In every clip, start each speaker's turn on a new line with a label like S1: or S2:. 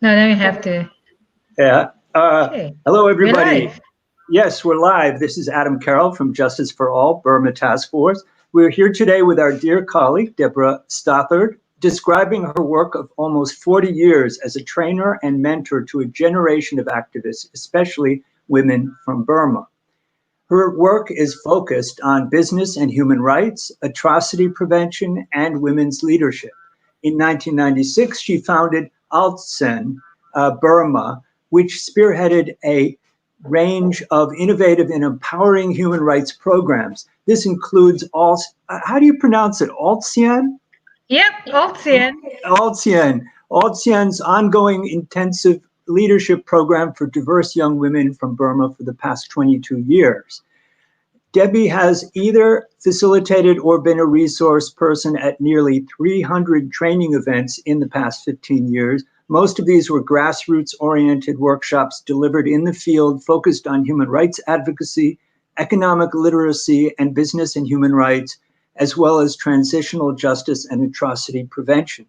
S1: No, now you have to.
S2: Yeah.
S1: Okay.
S2: Hello,
S1: We're
S2: everybody.
S1: live.
S2: Yes, we're live. This is Adam Carroll from Justice for All, Burma Task Force. We're here today with our dear colleague, Debbie Stothaard, describing her work of almost 40 years as a trainer and mentor to a generation of activists, especially women from Burma. Her work is focused on business and human rights, atrocity prevention, and women's leadership. In 1996, she founded ALTSEAN-Burma, which spearheaded a range of innovative and empowering human rights programs. This includes how do you pronounce it? ALTSEAN?
S1: Yep, ALTSEAN.
S2: ALTSEAN. ALTSEAN's ongoing intensive leadership program for diverse young women from Burma for the past 22 years. Debbie has either facilitated or been a resource person at nearly 300 training events in the past 15 years. Most of these were grassroots-oriented workshops delivered in the field focused on human rights advocacy, economic literacy, and business and human rights, as well as transitional justice and atrocity prevention.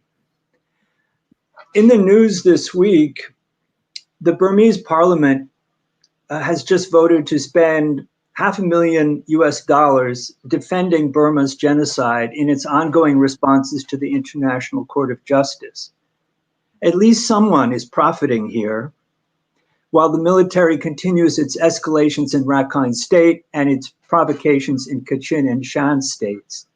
S2: In the news this week, the Burmese parliament has just voted to spend $500,000 US defending Burma's genocide in its ongoing responses to the International Court of Justice. At least someone is profiting here, while the military continues its escalations in Rakhine State and its provocations in Kachin and Shan states.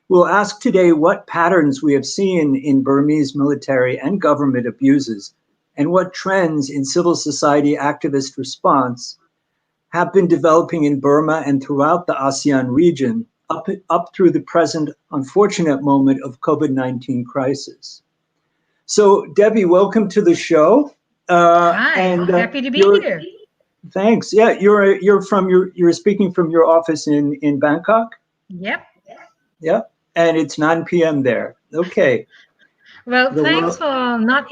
S2: We'll ask today what patterns we have seen in Burmese military and government abuses, and what trends in civil society activist response have been developing in Burma and throughout the ASEAN region up through the present unfortunate moment of COVID-19 crisis. So, Debbie, welcome to the show.
S1: Hi, happy to be here.
S2: Thanks. Yeah, you're speaking from your office in Bangkok.
S1: Yep.
S2: Yep. And it's 9 p.m. there. Okay.
S1: Well, thanks for not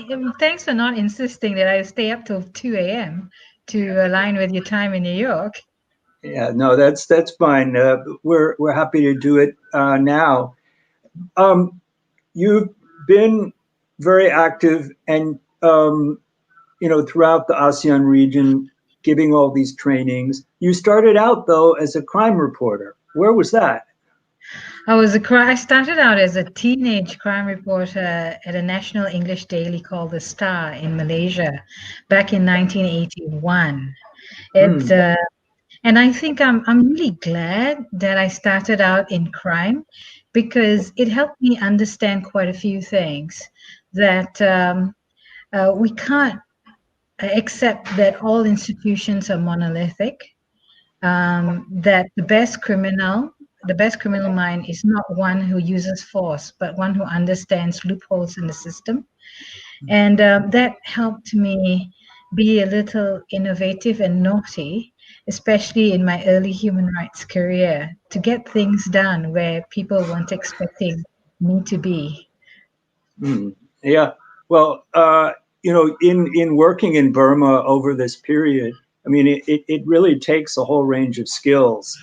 S1: insisting that I stay up till 2 a.m. to align with your time in New York.
S2: Yeah, no, that's fine. We're happy to do it now. You've been very active and throughout the ASEAN region, giving all these trainings. You started out though as a crime reporter. Where was that?
S1: I started out as a teenage crime reporter at a national English daily called The Star in Malaysia back in 1981. And I think I'm really glad that I started out in crime, because it helped me understand quite a few things that we can't accept that all institutions are monolithic, that the best criminal mind is not one who uses force, but one who understands loopholes in the system. And that helped me be a little innovative and naughty, especially in my early human rights career, to get things done where people weren't expecting me to be.
S2: Yeah. Well, in working in Burma over this period, I mean, it really takes a whole range of skills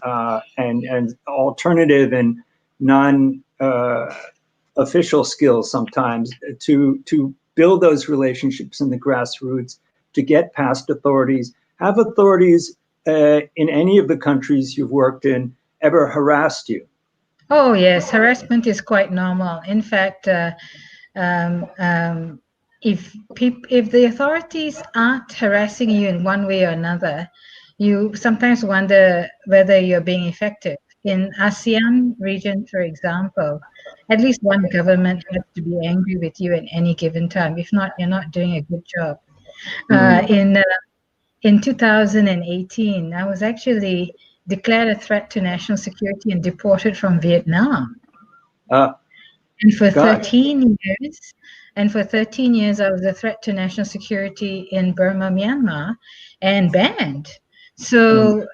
S2: and alternative and non-official skills sometimes to build those relationships in the grassroots, to get past authorities. Have authorities in any of the countries you've worked in ever harassed you?
S1: Oh, yes. Harassment is quite normal. In fact, if the authorities aren't harassing you in one way or another, you sometimes wonder whether you're being effective. In ASEAN region, for example, at least one government has to be angry with you at any given time. If not, you're not doing a good job. In 2018, I was actually declared a threat to national security and deported from Vietnam. And for 13 years, I was a threat to national security in Burma, Myanmar, and banned. So,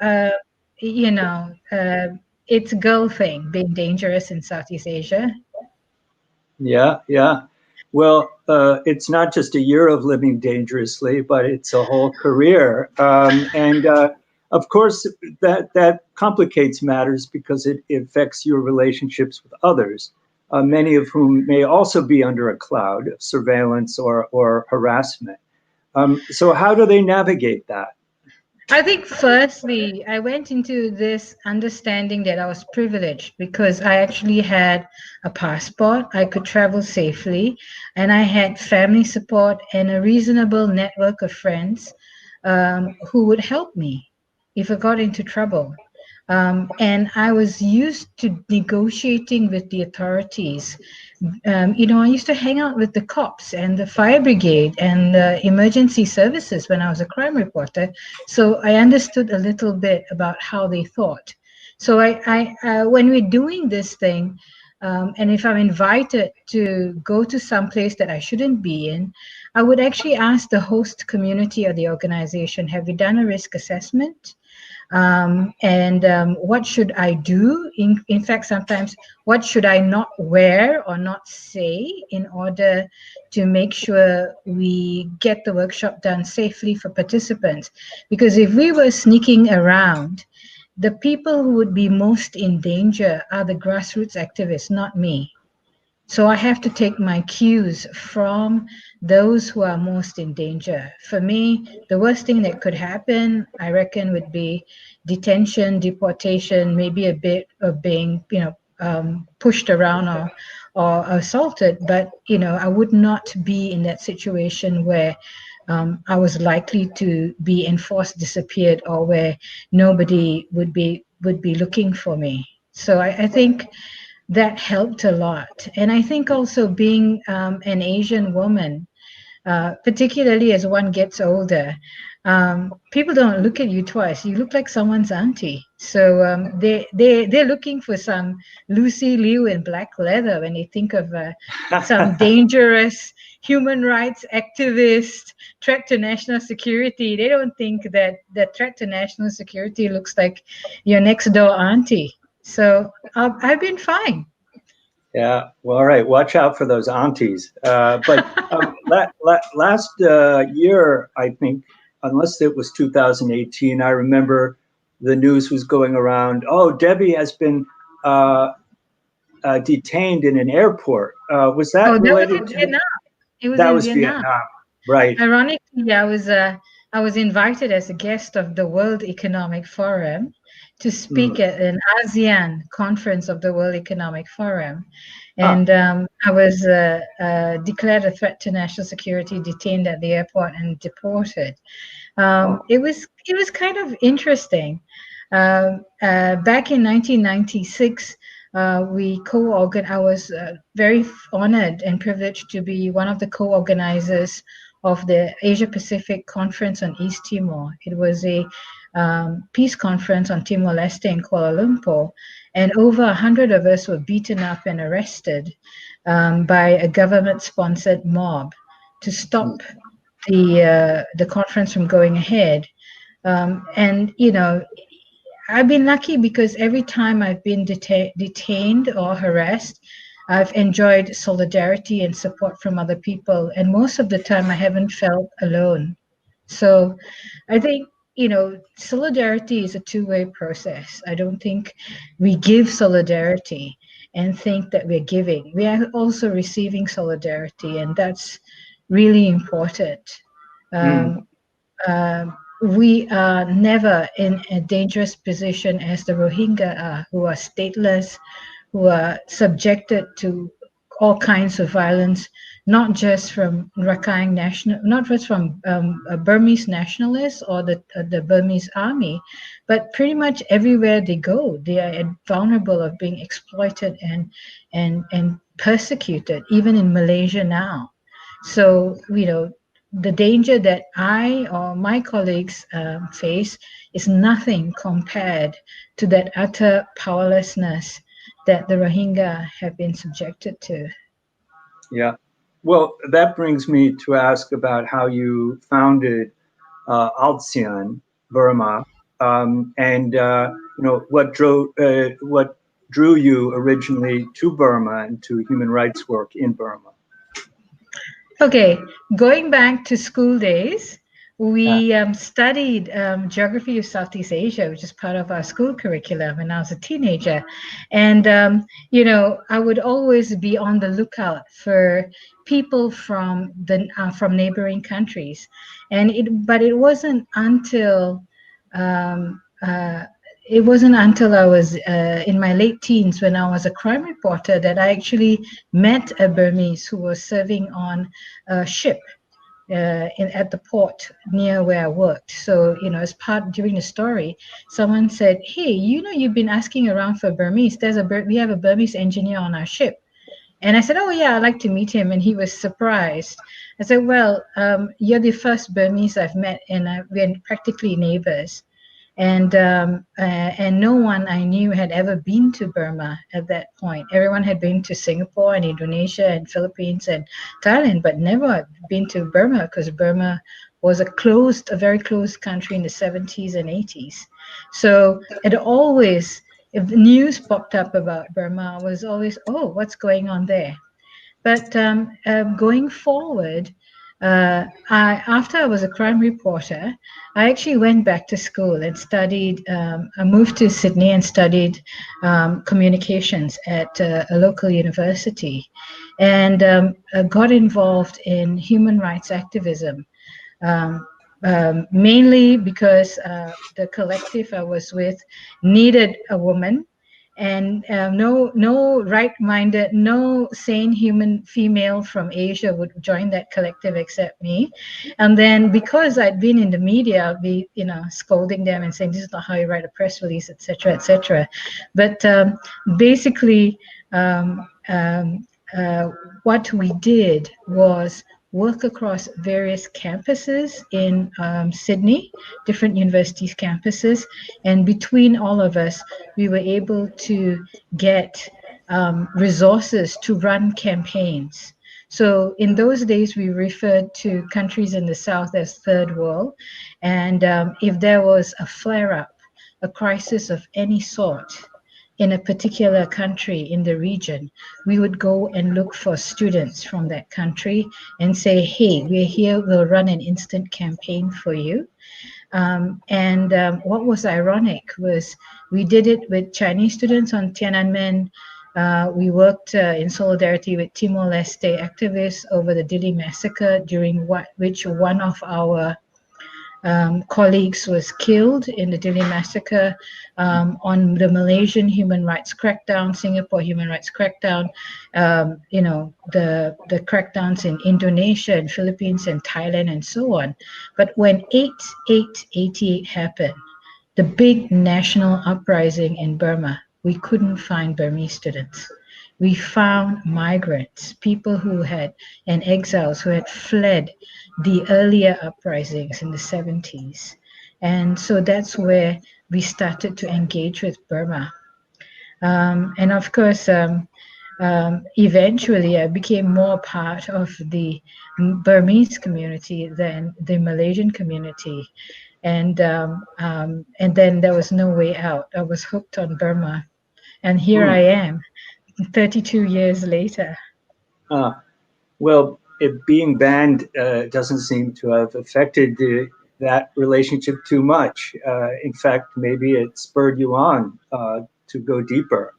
S1: it's a girl thing, being dangerous in Southeast Asia.
S2: Yeah, yeah. Well, it's not just a year of living dangerously, but it's a whole career. And of course, that complicates matters because it affects your relationships with others. many of whom may also be under a cloud of surveillance or harassment. So how do they navigate that?
S1: I think firstly, I went into this understanding that I was privileged because I actually had a passport, I could travel safely, and I had family support and a reasonable network of friends who would help me if I got into trouble. And I was used to negotiating with the authorities. I used to hang out with the cops and the fire brigade and the emergency services when I was a crime reporter. So I understood a little bit about how they thought. So when we're doing this thing, and if I'm invited to go to some place that I shouldn't be in, I would actually ask the host community or the organization, have you done a risk assessment? What should I do? In fact, sometimes what should I not wear or not say in order to make sure we get the workshop done safely for participants? Because if we were sneaking around, the people who would be most in danger are the grassroots activists, not me. So I have to take my cues from those who are most in danger. For me, the worst thing that could happen, I reckon, would be detention, deportation, maybe a bit of being, pushed around or assaulted. But, I would not be in that situation where I was likely to be enforced disappeared or where nobody would be looking for me. So I think that helped a lot. And I think also being an Asian woman, particularly as one gets older, people don't look at you twice. You look like someone's auntie. So they're looking for some Lucy Liu in black leather when they think of some dangerous human rights activist, threat to national security. They don't think that the threat to national security looks like your next door auntie. So I've been fine.
S2: Yeah, well, all right. Watch out for those aunties. But last year, I think, unless it was 2018, I remember the news was going around. Oh, Debbie has been detained in an airport. Was that related
S1: was in
S2: to?
S1: Vietnam. It was
S2: That
S1: in
S2: was
S1: Vietnam.
S2: Vietnam, right?
S1: Ironically, I was invited as a guest of the World Economic Forum to speak at an ASEAN conference of the World Economic Forum, and I was declared a threat to national security, detained at the airport, and deported. It was kind of interesting. Back in 1996. I was very honored and privileged to be one of the co-organizers of the Asia Pacific Conference on East Timor. It was a peace conference on Timor-Leste in Kuala Lumpur, and over 100 of us were beaten up and arrested by a government-sponsored mob to stop the conference from going ahead. I've been lucky because every time I've been detained or harassed, I've enjoyed solidarity and support from other people. And most of the time, I haven't felt alone. So I think, solidarity is a two-way process. I don't think we give solidarity and think that we're giving. We are also receiving solidarity, and that's really important. We are never in a dangerous position as the Rohingya are, who are stateless, who are subjected to all kinds of violence, not just from not just from Burmese nationalists or the Burmese army, but pretty much everywhere they go, they are vulnerable of being exploited and persecuted, even in Malaysia now. So, the danger that I or my colleagues face is nothing compared to that utter powerlessness that the Rohingya have been subjected to.
S2: Yeah. Well, that brings me to ask about how you founded ALTSEAN-Burma, and what drew you originally to Burma and to human rights work in Burma.
S1: Okay, going back to school days, We studied geography of Southeast Asia, which is part of our school curriculum when I was a teenager. And, I would always be on the lookout for people from neighboring countries. But it wasn't until um, uh, I was in my late teens, when I was a crime reporter, that I actually met a Burmese who was serving on a ship at the port near where I worked. So, as part during the story, someone said, "Hey, you've been asking around for Burmese. We have a Burmese engineer on our ship." And I said, "Oh yeah, I'd like to meet him." And he was surprised. I said, "Well, you're the first Burmese I've met, and we're practically neighbors." And no one I knew had ever been to Burma at that point. Everyone had been to Singapore and Indonesia and Philippines and Thailand, but never been to Burma, because Burma was a very closed country in the 70s and 80s. So if the news popped up about Burma, I was always, "Oh, what's going on there?" But going forward, after I was a crime reporter, I actually went back to school and studied. I moved to Sydney and studied communications at a local university, and got involved in human rights activism. Um, Mainly because the collective I was with needed a woman, and no right-minded, no sane human female from Asia would join that collective except me. And then, because I'd been in the media, I'd be scolding them and saying, "This is not how you write a press release," etc., etc. But basically, what we did was work across various campuses in Sydney, different universities' campuses. And between all of us, we were able to get resources to run campaigns. So in those days, we referred to countries in the South as Third World. And if there was a flare-up, a crisis of any sort, in a particular country in the region, we would go and look for students from that country and say, "Hey, we're here, we'll run an instant campaign for you." What was ironic was we did it with Chinese students on Tiananmen. We worked in solidarity with Timor-Leste activists over the Dili massacre, during which one of our colleagues was killed in the Dili massacre, on the Malaysian human rights crackdown, Singapore human rights crackdown, the crackdowns in Indonesia and Philippines and Thailand and so on. But when 8888 happened, the big national uprising in Burma, we couldn't find Burmese students. We found migrants, people and exiles who had fled the earlier uprisings in the 70s. And so that's where we started to engage with Burma. And of course, eventually I became more part of the Burmese community than the Malaysian community. And then there was no way out. I was hooked on Burma. And here I am, 32 years later.
S2: Well, being banned doesn't seem to have affected that relationship too much. In fact, maybe it spurred you on to go deeper.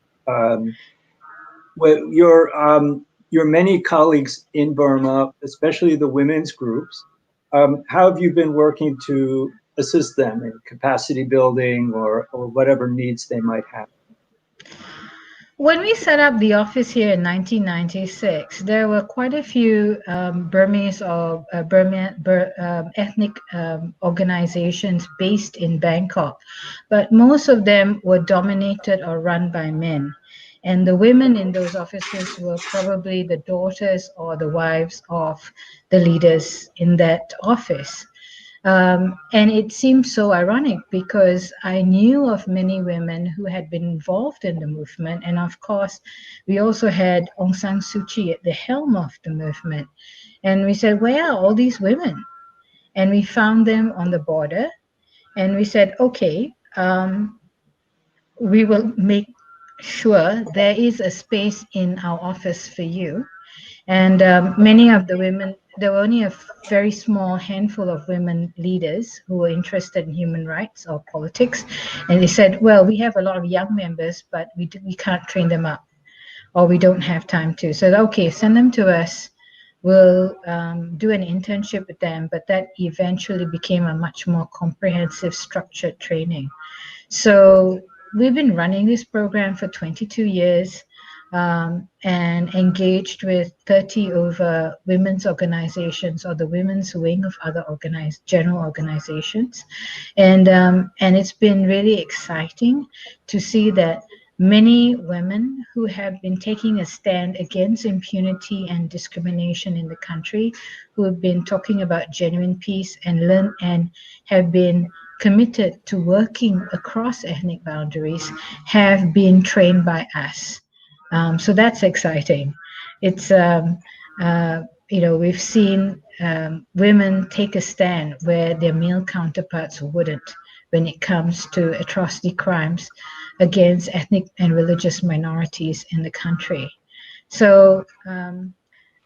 S2: Your many colleagues in Burma, especially the women's groups, how have you been working to assist them in capacity building or whatever needs they might have?
S1: When we set up the office here in 1996, there were quite a few Burmese or ethnic organizations based in Bangkok, but most of them were dominated or run by men. And the women in those offices were probably the daughters or the wives of the leaders in that office. And it seemed so ironic, because I knew of many women who had been involved in the movement. And of course, we also had Aung San Suu Kyi at the helm of the movement. And we said, "Where are all these women?" And we found them on the border. And we said, "Okay, we will make sure there is a space in our office for you." And many of the women there were only a very small handful of women leaders who were interested in human rights or politics, and they said, well, we have a lot of young members, but we can't train them up, or we don't have time to. So okay, send them to us. We'll do an internship with them, but that eventually became a much more comprehensive, structured training. So we've been running this program for 22 years and engaged with 30 over women's organizations or the women's wing of other general organizations. And it's been really exciting to see that many women who have been taking a stand against impunity and discrimination in the country, who have been talking about genuine peace and have been committed to working across ethnic boundaries, have been trained by us. So that's exciting. It's we've seen women take a stand where their male counterparts wouldn't when it comes to atrocity crimes against ethnic and religious minorities in the country. So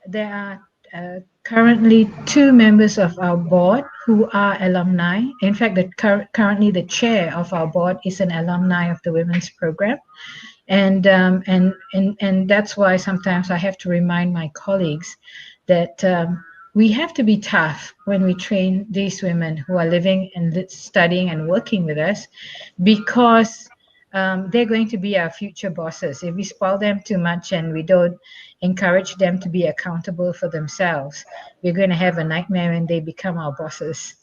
S1: there are currently 2 members of our board who are alumni. In fact, currently the chair of our board is an alumni of the women's program. And that's why sometimes I have to remind my colleagues that we have to be tough when we train these women who are living and studying and working with us, because they're going to be our future bosses. If we spoil them too much and we don't encourage them to be accountable for themselves, we're going to have a nightmare when they become our bosses.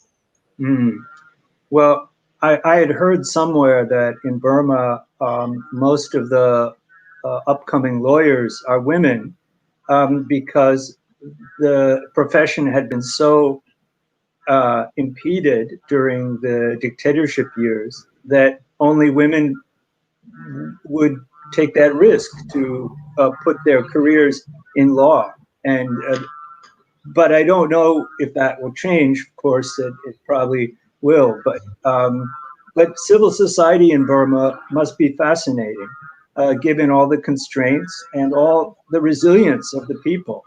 S2: Well, I had heard somewhere that in Burma, most of the upcoming lawyers are women because the profession had been so impeded during the dictatorship years that only women would take that risk to put their careers in law. And but I don't know if that will change. Of course, it probably will. But civil society in Burma must be fascinating, given all the constraints and all the resilience of the people.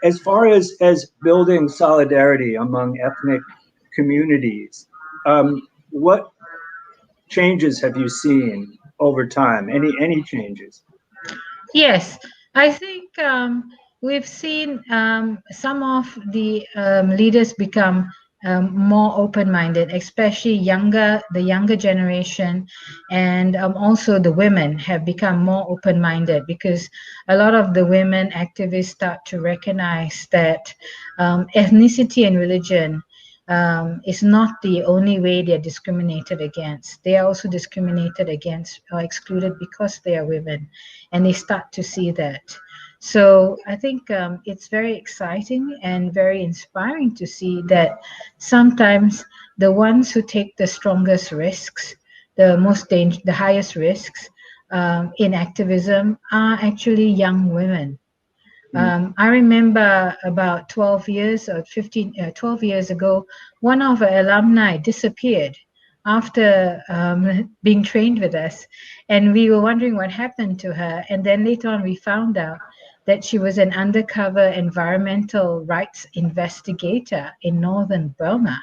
S2: As far as building solidarity among ethnic communities, what changes have you seen over time? Any changes?
S1: Yes, I think we've seen some of the leaders become more open-minded, especially the younger generation, and also the women have become more open-minded, because a lot of the women activists start to recognize that ethnicity and religion is not the only way they're discriminated against. They are also discriminated against or excluded because they are women, and they start to see that. So I think it's very exciting and very inspiring to see that sometimes the ones who take the strongest risks, the highest risks in activism are actually young women. I remember about 12 years ago, one of our alumni disappeared after being trained with us, and we were wondering what happened to her. And then later on, we found out that she was an undercover environmental rights investigator in northern Burma.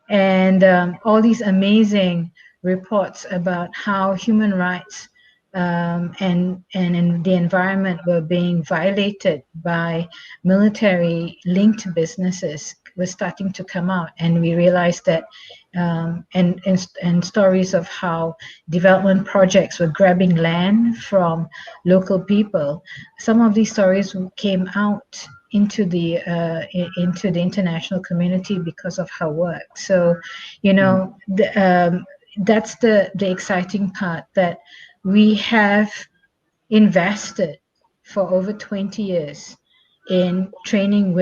S1: And all these amazing reports about how human rights and in the environment were being violated by military-linked businesses was starting to come out, and we realized that and stories of how development projects were grabbing land from local people. Some of these stories came out into the international community because of her work. So, that's the exciting part, that we have invested for over 20 years in training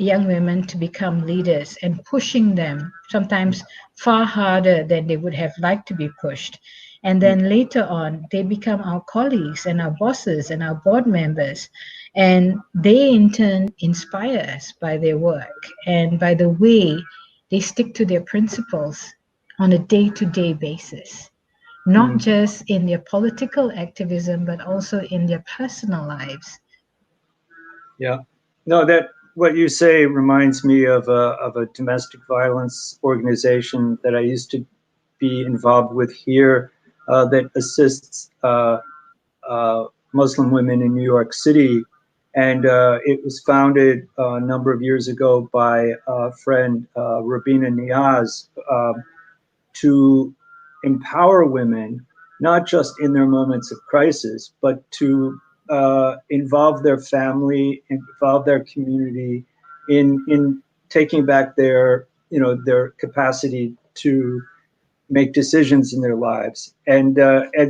S1: young women to become leaders and pushing them sometimes far harder than they would have liked to be pushed. And then later on, they become our colleagues and our bosses and our board members. And they in turn inspire us by their work and by the way they stick to their principles on a day-to-day basis, not just in their political activism, but also in their personal lives.
S2: Yeah, no, that what you say reminds me of a domestic violence organization that I used to be involved with here that assists Muslim women in New York City. And it was founded a number of years ago by a friend, Rabina Niaz, to empower women, not just in their moments of crisis, but to involve their family, involve their community in taking back their, their capacity to make decisions in their lives. And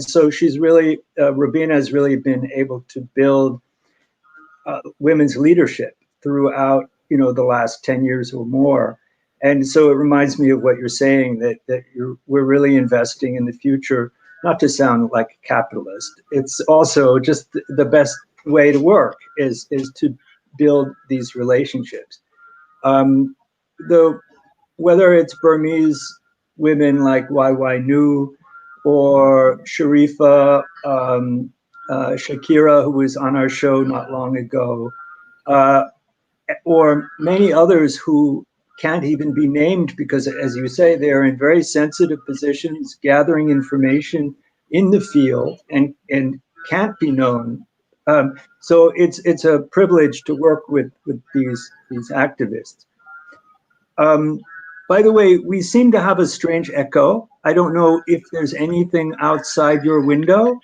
S2: so she's really, Rabina has really been able to build women's leadership throughout, the last 10 years or more. And so it reminds me of what you're saying, that we're really investing in the future, not to sound like a capitalist. It's also just the best way to work is to build these relationships. Whether it's Burmese women like YY Nu or Sharifa, Shakira, who was on our show not long ago, or many others who can't even be named because, as you say, they're in very sensitive positions, gathering information in the field and can't be known. So it's a privilege to work with these activists. By the way, we seem to have a strange echo. I don't know if there's anything outside your window.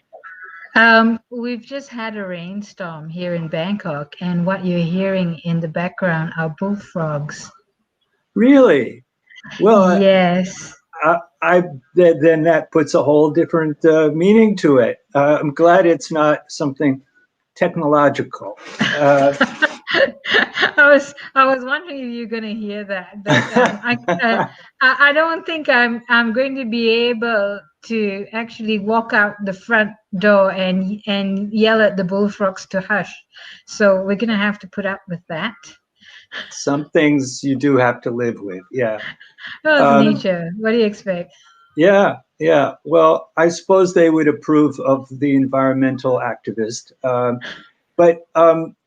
S1: We've just had a rainstorm here in Bangkok, and what you're hearing in the background are bullfrogs.
S2: Really? Well,
S1: yes.
S2: Then that puts a whole different meaning to it. I'm glad it's not something technological.
S1: I was wondering if you're going to hear that, but I don't think I'm going to be able to actually walk out the front door and yell at the bullfrogs to hush. So we're going to have to put up with that.
S2: Some things you do have to live with, yeah.
S1: Well, it's nature. What do you expect?
S2: Yeah. Well, I suppose they would approve of the environmental activist. But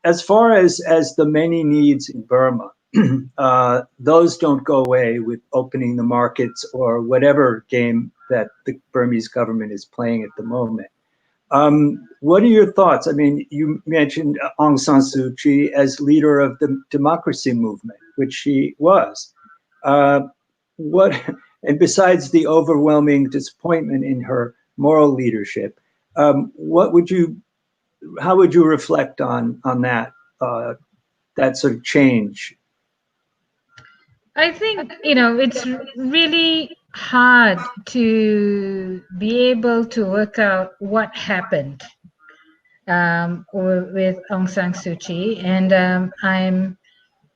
S2: as far as the many needs in Burma, those don't go away with opening the markets or whatever game that the Burmese government is playing at the moment. What are your thoughts? I mean, you mentioned Aung San Suu Kyi as leader of the democracy movement, which she was. And besides the overwhelming disappointment in her moral leadership, how would you reflect on that that sort of change?
S1: I think, it's really hard to be able to work out what happened with Aung San Suu Kyi, and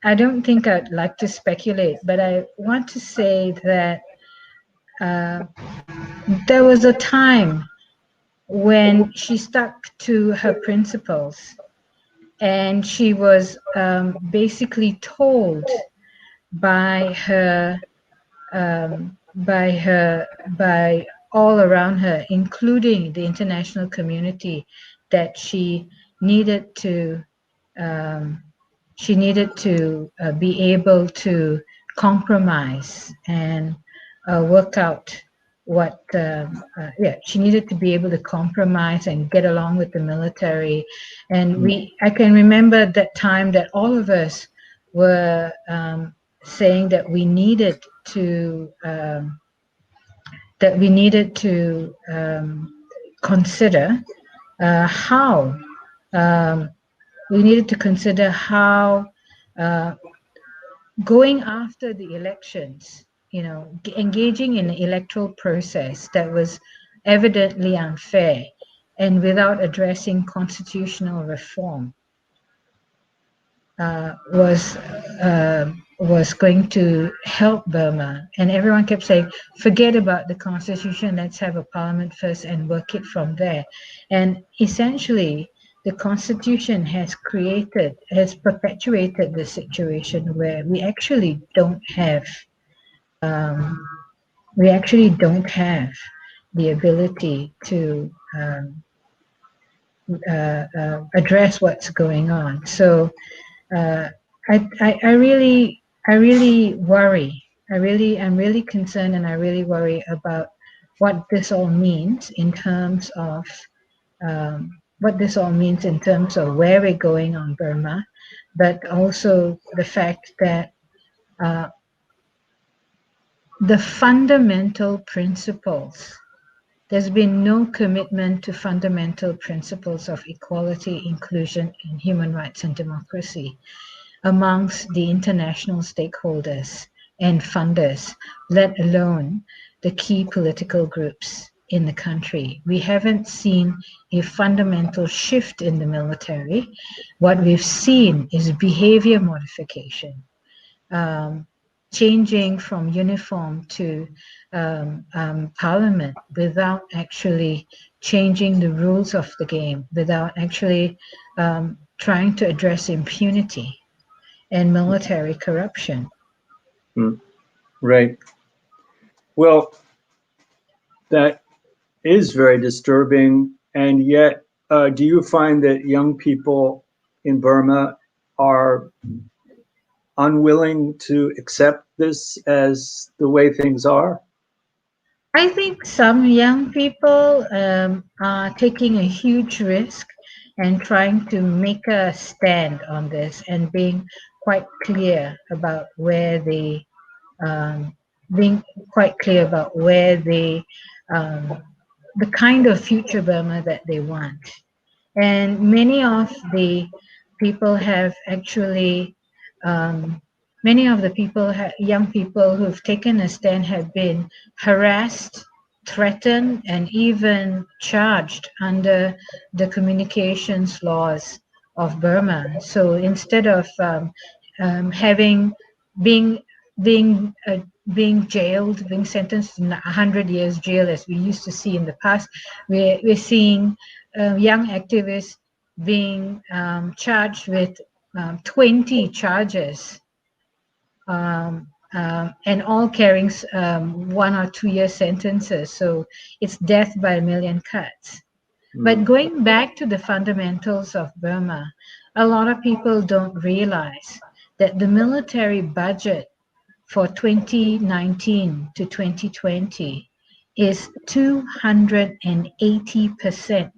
S1: I don't think I'd like to speculate, but I want to say that there was a time when she stuck to her principles, and she was basically told by all around her, including the international community, that she needed to be able to compromise and work out what she needed to be able to compromise and get along with the military. And I can remember that time that all of us were saying that we needed to consider how going after the elections, engaging in an electoral process that was evidently unfair and without addressing constitutional reform was going to help Burma. And everyone kept saying, forget about the constitution, let's have a parliament first and work it from there. And essentially, the constitution has perpetuated the situation where we actually don't have the ability to address what's going on. So I really worry. I'm really concerned, and I really worry about what this all means in terms of what this all means in terms of where we're going on Burma, but also the fact that uh, the fundamental principles, there's been no commitment to fundamental principles of equality, inclusion, and human rights and democracy amongst the international stakeholders and funders, let alone the key political groups in the country. We haven't seen a fundamental shift in the military. What we've seen is behavior modification, changing from uniform to parliament without actually changing the rules of the game, without actually trying to address impunity and military corruption.
S2: Right. Well, that is very disturbing. And yet, do you find that young people in Burma are unwilling to accept this as the way things are?
S1: I think some young people are taking a huge risk and trying to make a stand on this and being quite clear about where they being quite clear about where they the kind of future Burma that they want. And many of the people have actually many of the people, young people who've taken a stand, have been harassed, threatened, and even charged under the communications laws of Burma. So instead of having being being being jailed, being sentenced to 100 years jail, as we used to see in the past, we're seeing young activists being charged with 20 charges, and all carrying 1 or 2 year sentences. So it's death by a million cuts. But going back to the fundamentals of Burma, a lot of people don't realize that the military budget for 2019 to 2020 is 280%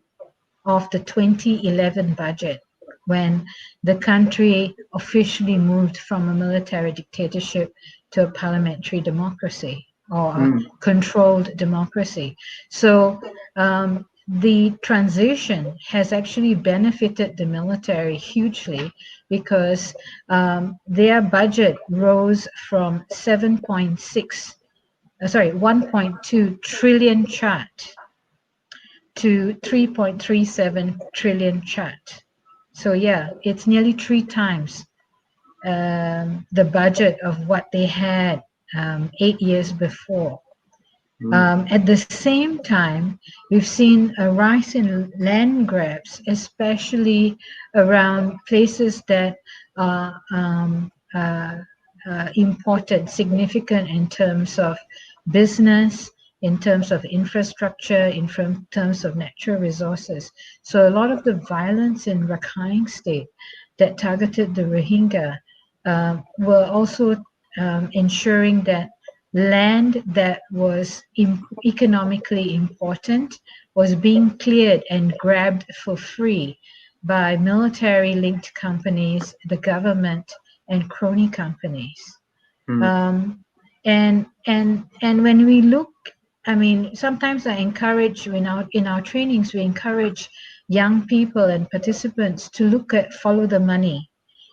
S1: of the 2011 budget, when the country officially moved from a military dictatorship to a parliamentary democracy, or a controlled democracy. So the transition has actually benefited the military hugely, because their budget rose from 1.2 trillion kyat to 3.37 trillion kyat. So yeah, it's nearly 3 times the budget of what they had 8 years before. At the same time, we've seen a rise in land grabs, especially around places that are important, significant in terms of business, in terms of infrastructure, in terms of natural resources. So a lot of the violence in Rakhine State that targeted the Rohingya were also ensuring that land that was economically important was being cleared and grabbed for free by military-linked companies, the government, and crony companies. And when we look, I mean, sometimes I encourage, in our trainings, we encourage young people and participants to look at follow the money,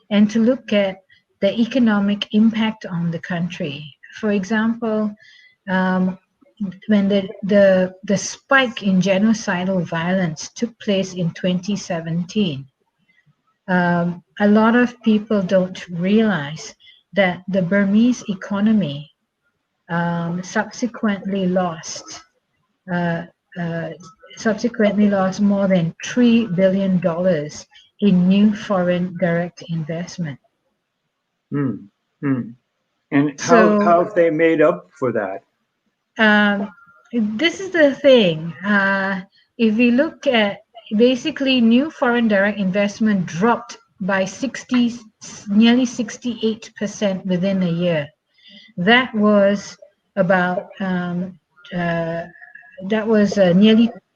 S1: and to look at the economic impact on the country. For example, when the spike in genocidal violence took place in 2017, a lot of people don't realize that the Burmese economy subsequently lost more than $3 billion in new foreign direct investment.
S2: And how have they made up for that?
S1: This is the thing. If we look at, basically, new foreign direct investment dropped by nearly 68% within a year. That was about nearly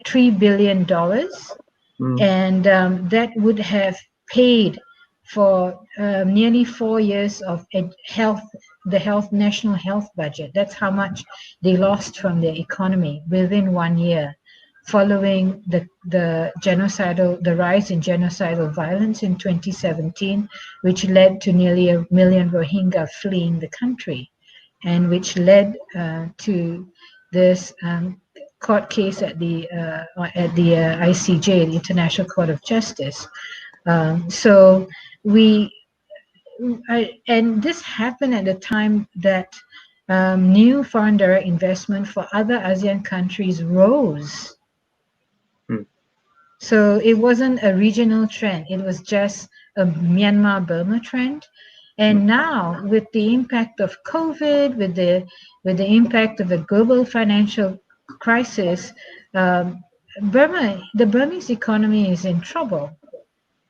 S1: $3 billion, and that would have paid for nearly 4 years of national health budget. That's how much they lost from their economy within 1 year, following the rise in genocidal violence in 2017, which led to nearly 1 million Rohingya fleeing the country, and which led to this court case at the ICJ, the International Court of Justice. And this happened at the time that new foreign direct investment for other ASEAN countries rose. So it wasn't a regional trend; it was just a Myanmar-Burma trend. And now, with the impact of COVID, with the impact of the global financial crisis, the Burmese economy is in trouble.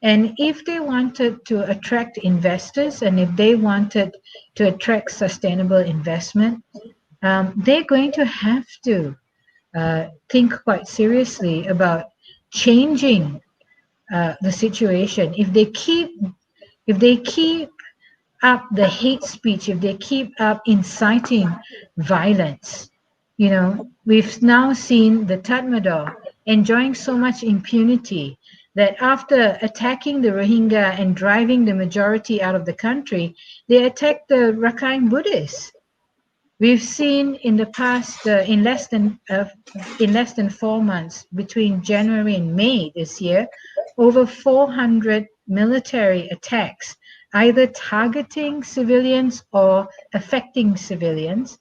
S1: And if they wanted to attract investors, and if they wanted to attract sustainable investment, they're going to have to think quite seriously about changing the situation. If they keep up the hate speech, if they keep up inciting violence, we've now seen the Tatmadaw enjoying so much impunity that after attacking the Rohingya and driving the majority out of the country, they attacked the Rakhine Buddhists. We've seen in the past, in less than 4 months, between January and May this year, over 400 military attacks, either targeting civilians or affecting civilians,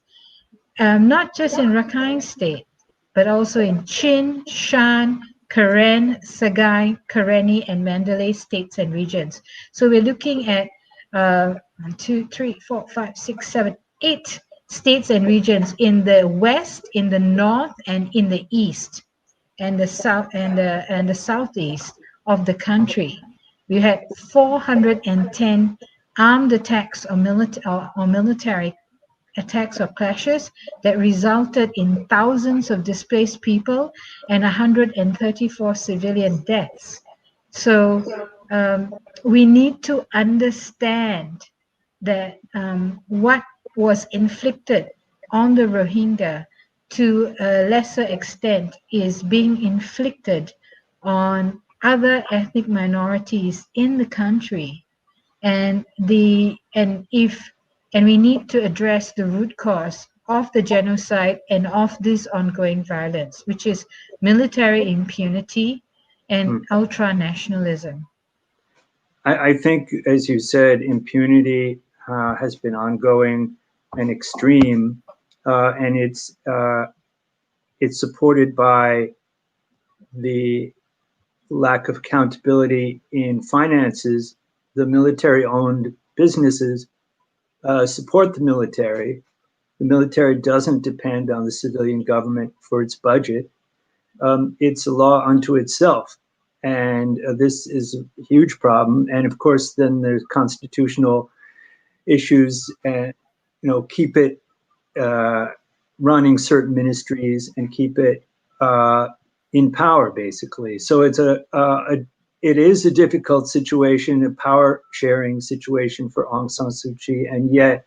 S1: not just in Rakhine State, but also in Chin, Shan, Karen, Sagaing, Karenni, and Mandalay states and regions. So we're looking at 1, 2, 3, 4, 5, 6, 7, 8 states and regions in the west, in the north, and in the east, and the south, and the southeast of the country. We had 410 armed attacks or military attacks or clashes that resulted in thousands of displaced people and 134 civilian deaths. So we need to understand that what was inflicted on the Rohingya to a lesser extent is being inflicted on other ethnic minorities in the country, and we need to address the root cause of the genocide and of this ongoing violence, which is military impunity and ultra-nationalism.
S2: I think, as you said, impunity has been ongoing and extreme, and it's supported by the lack of accountability in finances. The military-owned businesses support the military. The military doesn't depend on the civilian government for its budget. It's a law unto itself. And this is a huge problem. And of course, then there's constitutional issues and, keep it running certain ministries and keep it in power, basically. So it is a difficult situation, a power sharing situation for Aung San Suu Kyi. And yet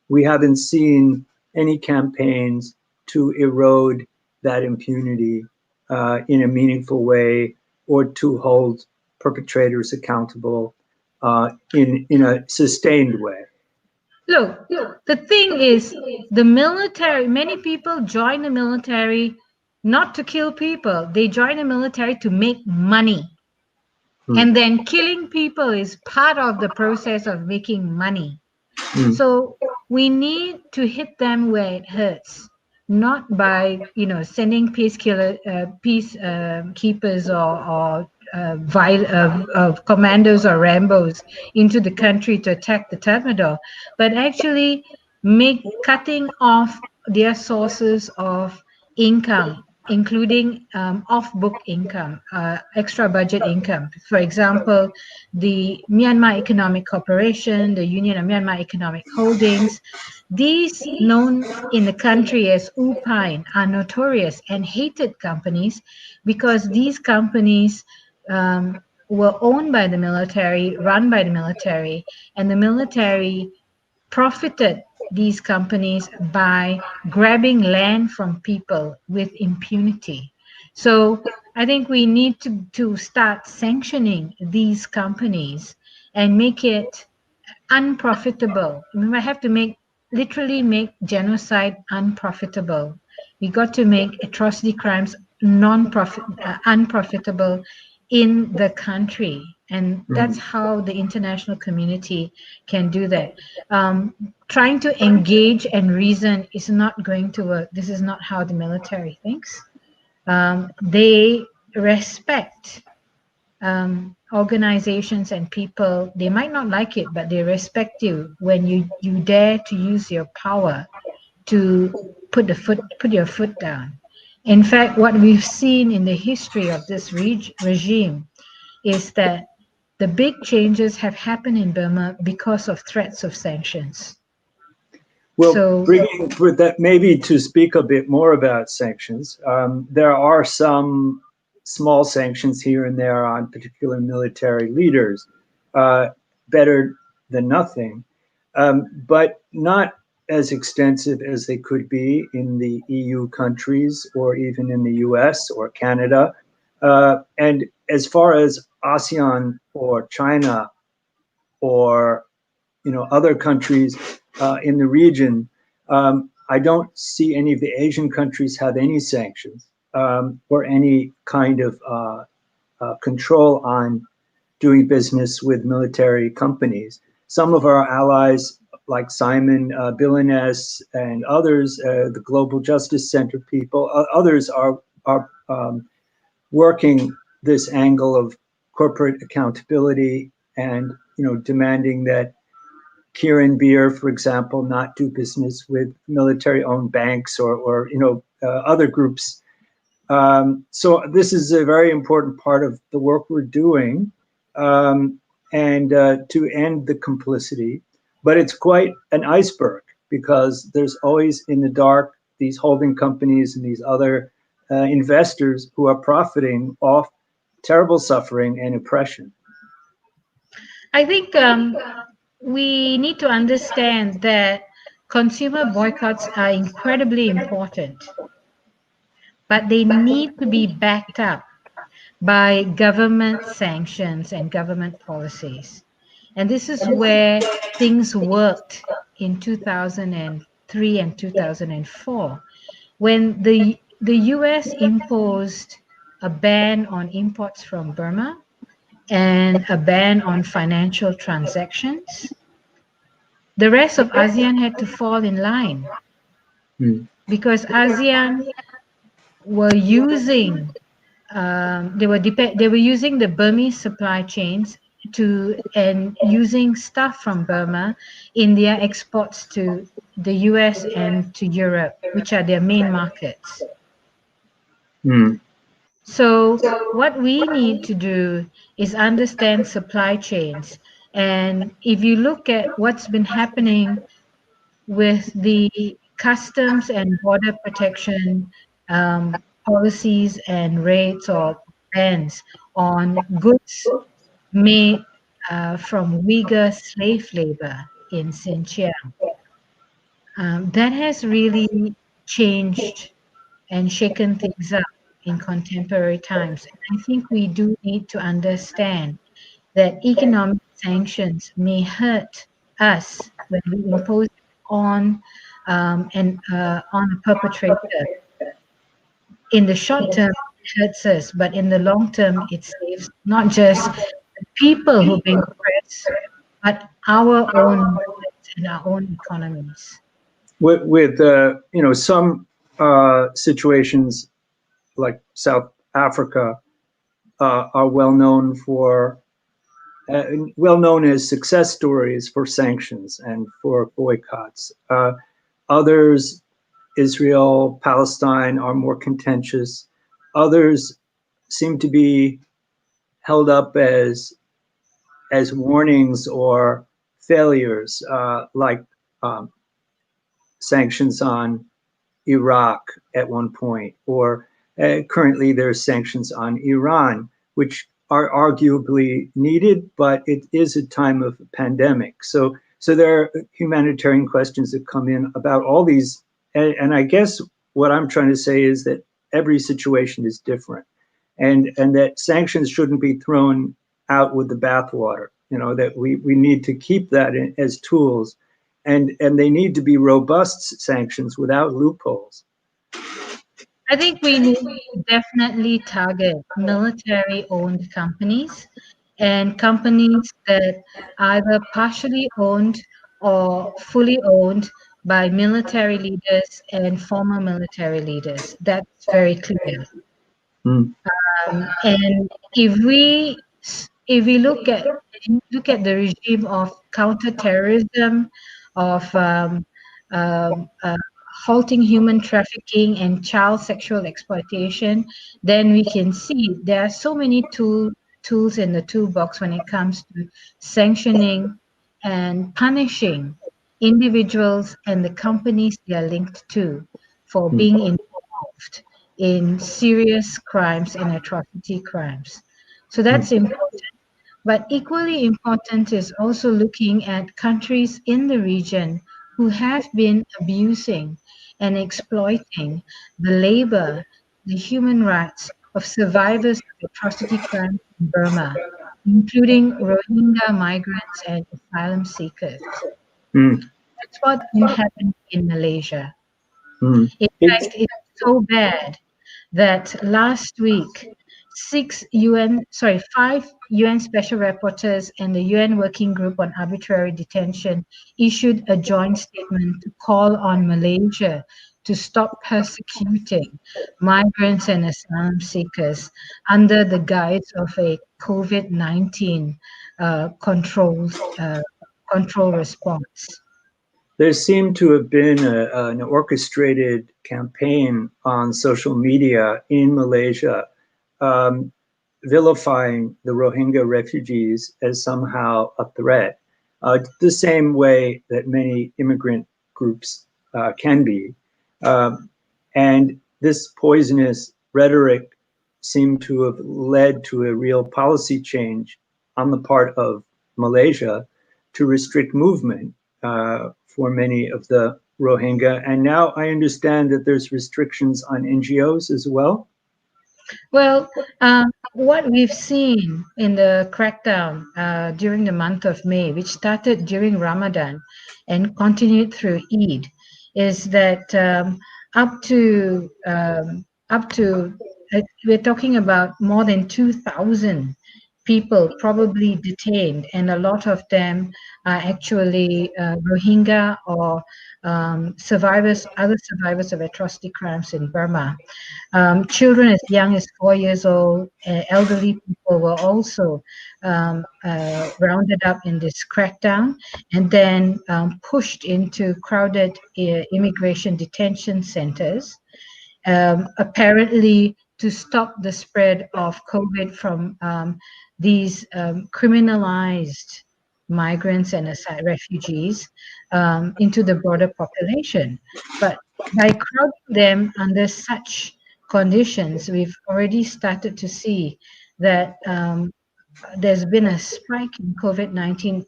S2: we haven't seen any campaigns to erode that impunity in a meaningful way, or to hold perpetrators accountable in a sustained way.
S1: Look, the thing is, the military, many people join the military not to kill people. They join the military to make money. And then killing people is part of the process of making money. So we need to hit them where it hurts, not by sending peacekeepers or commandos or Rambos into the country to attack the Tatmadaw, but actually cutting off their sources of income including off-book income, extra budget income. For example, the Myanmar Economic Corporation, the Union of Myanmar Economic Holdings, these known in the country as Upine are notorious and hated companies because these companies were owned by the military, run by the military, and the military profited these companies by grabbing land from people with impunity. So I think we need to start sanctioning these companies and make it unprofitable. We have to literally make genocide unprofitable. We got to make atrocity crimes unprofitable in the country. And that's how the international community can do that. Trying to engage and reason is not going to work. This is not how the military thinks. They respect organizations and people. They might not like it, but they respect you when you dare to use your power to put your foot down. In fact, what we've seen in the history of this regime is that the big changes have happened in Burma because of threats of sanctions.
S2: Well,
S1: So,
S2: bringing with that, maybe to speak a bit more about sanctions, there are some small sanctions here and there on particular military leaders, better than nothing, but not as extensive as they could be in the EU countries or even in the US or Canada. And as far as ASEAN or China or other countries in the region, I don't see any of the Asian countries have any sanctions or any kind of control on doing business with military companies. Some of our allies, like Simon Billenness and others, the Global Justice Center people, others are working this angle of corporate accountability and demanding that Kirin Beer, for example, not do business with military-owned banks or other groups. So this is a very important part of the work we're doing, and to end the complicity. But it's quite an iceberg because there's always in the dark these holding companies and these other investors who are profiting off terrible suffering and oppression.
S1: I think we need to understand that consumer boycotts are incredibly important, but they need to be backed up by government sanctions and government policies. And this is where things worked in 2003 and 2004, when the US imposed a ban on imports from Burma and a ban on financial transactions. The rest of ASEAN had to fall in line because ASEAN were using they were using the Burmese supply chains and using stuff from Burma in their exports to the US and to Europe, which are their main markets. So what we need to do is understand supply chains. And if you look at what's been happening with the customs and border protection policies and rates or bans on goods made from Uyghur slave labor in Xinjiang, that has really changed and shaken things up in contemporary times. And I think we do need to understand that economic sanctions may hurt us when we impose on on a perpetrator. In the short term, it hurts us, but in the long term, it saves not just the people who've been oppressed, but our own lives and our own economies.
S2: With some situations like South Africa are well known as success stories for sanctions and for boycotts. Others Israel, Palestine are more contentious. Others seem to be held up as warnings or failures, like sanctions on Iraq at one point, or currently there's sanctions on Iran, which are arguably needed, but it is a time of a pandemic. So there are humanitarian questions that come in about all these, and I guess what I'm trying to say is that every situation is different, and that sanctions shouldn't be thrown out with the bathwater. You know, that we need to keep that as tools, and they need to be robust sanctions without loopholes.
S1: I think we need to definitely target military-owned companies and companies that either partially owned or fully owned by military leaders and former military leaders. That's very clear.
S2: Mm.
S1: And if we look at the regime of counterterrorism, of halting human trafficking and child sexual exploitation, then we can see there are so many tools in the toolbox when it comes to sanctioning and punishing individuals and the companies they are linked to for being involved in serious crimes and atrocity crimes. So that's important. But equally important is also looking at countries in the region who have been abusing and exploiting the labor, the human rights of survivors of atrocity crimes in Burma, including Rohingya migrants and asylum seekers.
S2: Mm.
S1: That's what been happening in Malaysia.
S2: Mm.
S1: In fact, it's so bad that last week, 5 UN special rapporteurs and the UN Working Group on Arbitrary Detention issued a joint statement to call on Malaysia to stop persecuting migrants and asylum seekers under the guise of a COVID-19 control response.
S2: There seemed to have been an orchestrated campaign on social media in Malaysia, vilifying the Rohingya refugees as somehow a threat, the same way that many immigrant groups can be. And this poisonous rhetoric seemed to have led to a real policy change on the part of Malaysia to restrict movement for many of the Rohingya. And now I understand that there's restrictions on NGOs as well.
S1: Well, what we've seen in the crackdown during the month of May, which started during Ramadan and continued through Eid, is that up to we're talking about more than 2,000 people probably detained, and a lot of them are actually Rohingya or other survivors of atrocity crimes in Burma. Children as young as 4 years old, elderly people were also rounded up in this crackdown and then pushed into crowded immigration detention centers, apparently to stop the spread of COVID from these criminalized migrants and refugees into the broader population. But by crowding them under such conditions, we've already started to see that there's been a spike in COVID-19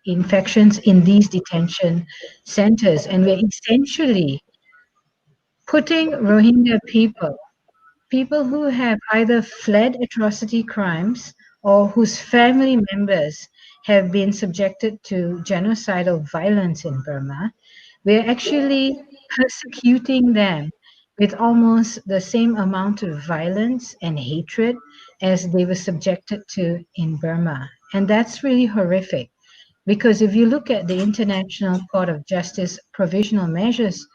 S1: infections in these detention centers, and we're essentially putting Rohingya people who have either fled atrocity crimes or whose family members have been subjected to genocidal violence in Burma, we're actually persecuting them with almost the same amount of violence and hatred as they were subjected to in Burma. And that's really horrific, because if you look at the International Court of Justice provisional measures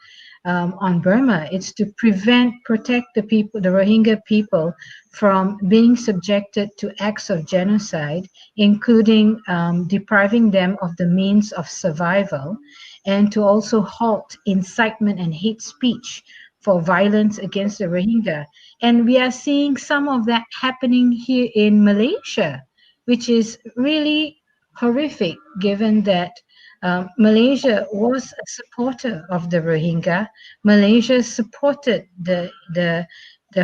S1: on Burma. It's to protect the people, the Rohingya people, from being subjected to acts of genocide, including depriving them of the means of survival, and to also halt incitement and hate speech for violence against the Rohingya. And we are seeing some of that happening here in Malaysia, which is really horrific, given that Malaysia was a supporter of the Rohingya. Malaysia supported the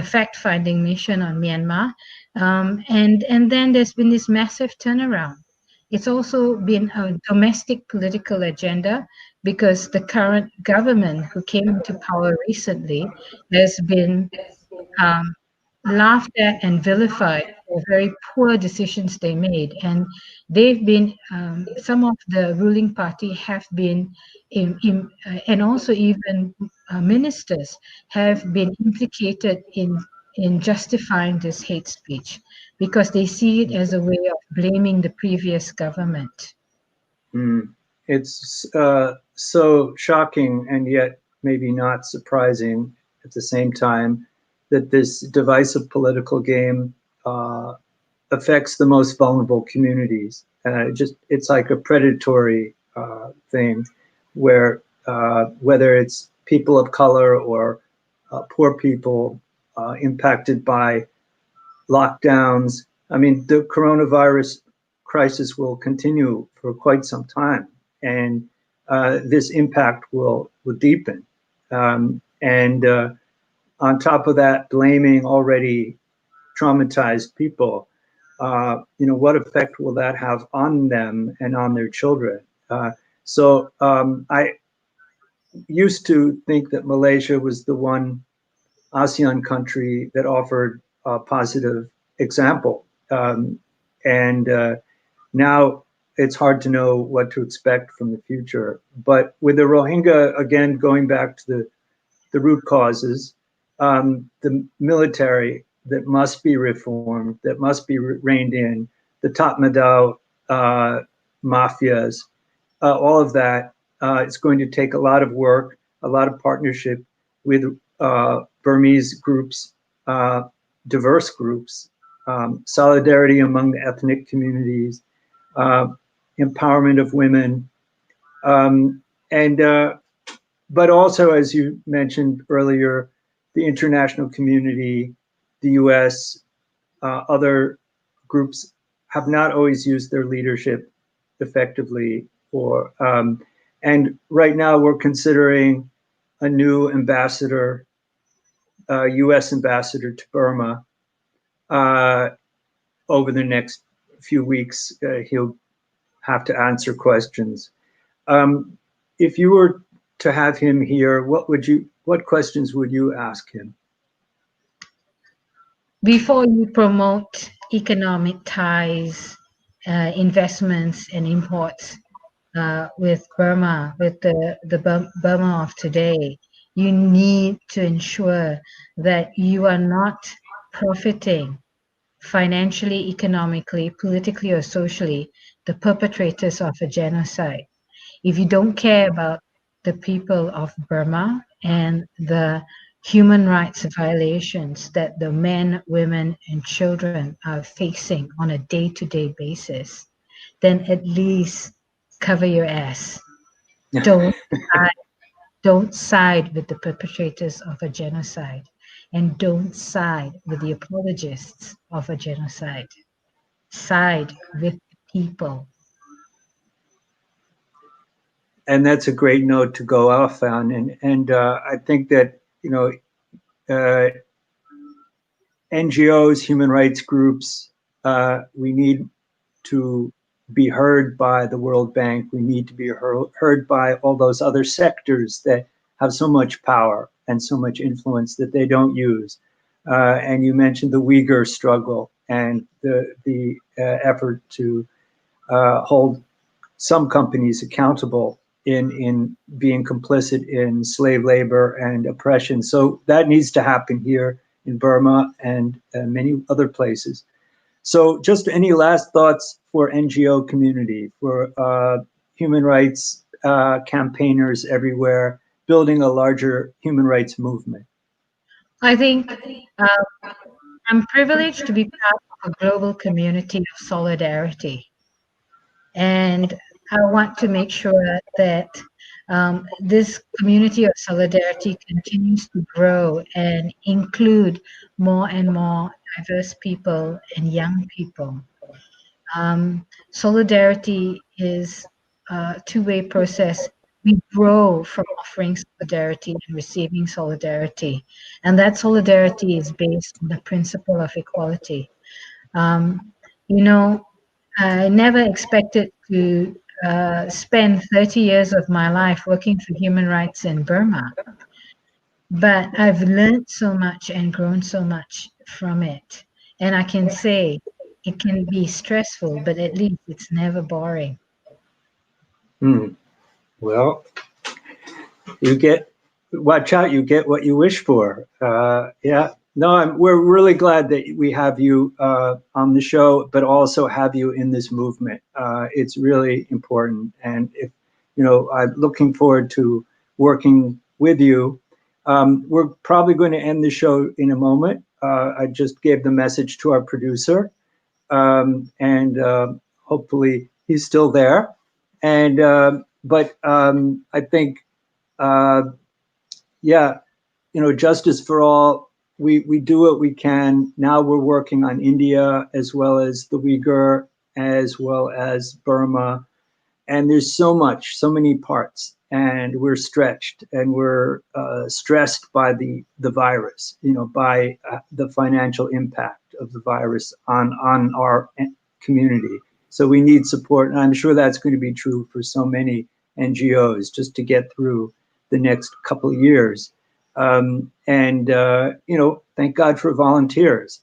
S1: fact-finding mission on Myanmar, and then there's been this massive turnaround. It's also been a domestic political agenda because the current government, who came into power recently, has been um, laughed at and vilified for very poor decisions they made. And they've been, some of the ruling party have been, and also even ministers have been implicated in justifying this hate speech because they see it as a way of blaming the previous government.
S2: It's so shocking and yet maybe not surprising at the same time that this divisive political game affects the most vulnerable communities. It's like a predatory thing where whether it's people of color or poor people impacted by lockdowns. I mean, the coronavirus crisis will continue for quite some time, and this impact will deepen. And on top of that, blaming already traumatized people, what effect will that have on them and on their children? So I used to think that Malaysia was the one ASEAN country that offered a positive example. And now it's hard to know what to expect from the future. But with the Rohingya, again, going back to the root causes, the military that must be reformed, that must be reined in, the Tatmadaw mafias, all of that, it's going to take a lot of work, a lot of partnership with Burmese groups, diverse groups, solidarity among the ethnic communities, empowerment of women, but also, as you mentioned earlier, the international community, the US, other groups have not always used their leadership effectively. And right now we're considering a new ambassador, US ambassador to Burma. Over the next few weeks, he'll have to answer questions. If you were to have him here, what questions would you ask him?
S1: Before you promote economic ties, investments and imports with Burma, with the Burma of today, you need to ensure that you are not profiting financially, economically, politically, or socially the perpetrators of a genocide. If you don't care about the people of Burma and the human rights violations that the men, women, and children are facing on a day-to-day basis, then at least cover your ass. Don't side with the perpetrators of a genocide, and don't side with the apologists of a genocide. Side with the people.
S2: And that's a great note to go off on. And I think that, NGOs, human rights groups, we need to be heard by the World Bank. We need to be heard by all those other sectors that have so much power and so much influence that they don't use. And you mentioned the Uyghur struggle and the effort to hold some companies accountable in being complicit in slave labor and oppression. So that needs to happen here in Burma and many other places. So just any last thoughts for NGO community, for human rights campaigners everywhere building a larger human rights movement?
S1: I think I'm privileged to be part of a global community of solidarity. And I want to make sure that this community of solidarity continues to grow and include more and more diverse people and young people. Solidarity is a two-way process. We grow from offering solidarity and receiving solidarity. And that solidarity is based on the principle of equality. You know, I never expected to spend 30 years of my life working for human rights in Burma, but I've learned so much and grown so much from it. And I can say it can be stressful, but at least it's never boring.
S2: Well, watch out, you get what you wish for. Yeah. No, we're really glad that we have you on the show, but also have you in this movement. It's really important. And if, I'm looking forward to working with you. We're probably going to end the show in a moment. I just gave the message to our producer, and hopefully he's still there. And but I think, yeah, justice for all. We do what we can. Now we're working on India as well as the Uyghur, as well as Burma. And there's so many parts, and we're stretched, and we're stressed by the virus, by the financial impact of the virus on our community. So we need support, and I'm sure that's going to be true for so many NGOs just to get through the next couple of years. Thank God for volunteers.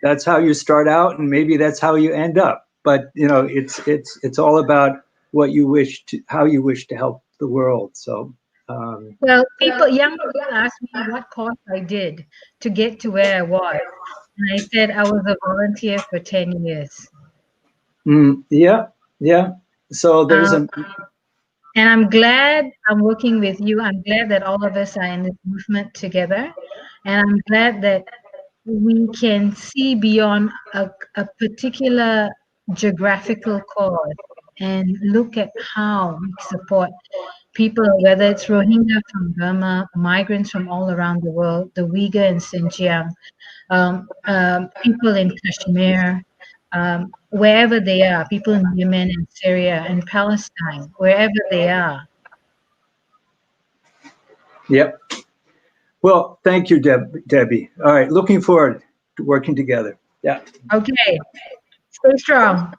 S2: That's how you start out, and maybe that's how you end up. But it's all about how you wish to help the world. So
S1: well, young people ask me what course I did to get to where I was, and I said I was a volunteer for 10 years.
S2: Yeah. So there's
S1: and I'm glad I'm working with you. I'm glad that all of us are in this movement together. And I'm glad that we can see beyond a particular geographical cause and look at how we support people, whether it's Rohingya from Burma, migrants from all around the world, the Uyghur in Xinjiang, people in Kashmir, wherever they are, people in Yemen and Syria and Palestine, wherever they are.
S2: Yep. Well, thank you, Debbie. All right, looking forward to working together. Yeah.
S1: Okay. Stay strong.